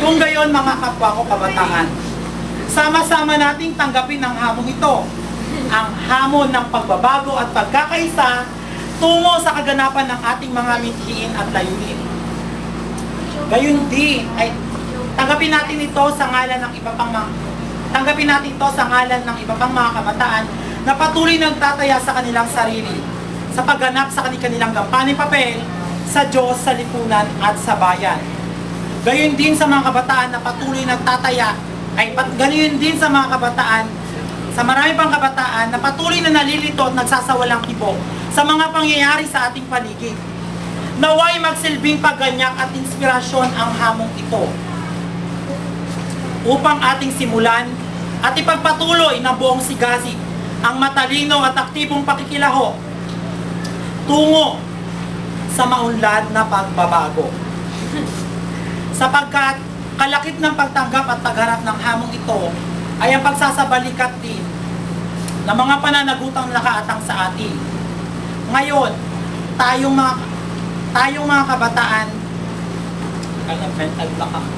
Kung gayon mga kapwa ko kabataan, sama-sama nating tanggapin ang hamon ito, ang hamon ng pagbabago at pagkakaisa tungo sa kaganapan ng ating mga mithiin at layunin. Gayon din ay tanggapin natin ito sa ngalan ng iba pang mga kabataan na patuloy nagtataya sa kanilang sarili sa pagganap sa kanilang gampaning papel sa Diyos, sa lipunan at sa bayan. Gayon din sa mga kabataan na patuloy nagtataya, gayon din sa mga kabataan, sa marami pang kabataan na patuloy na nalilito at nagsasawalang kibo sa mga pangyayari sa ating paligid. Naway magsilbing pagganyak at inspirasyon ang hamong ito upang ating simulan at ipagpatuloy ng buong sigasig ang matalino at aktibong pakikilaho tungo sa maunlad na pagbabago. Sapagkat kalakip ng pagtanggap at pagharap ng hamong ito ay ang pagsasabalikat din ng mga pananagutang nakaatang sa atin. Ngayon, tayong mga kabataan, mental block ako.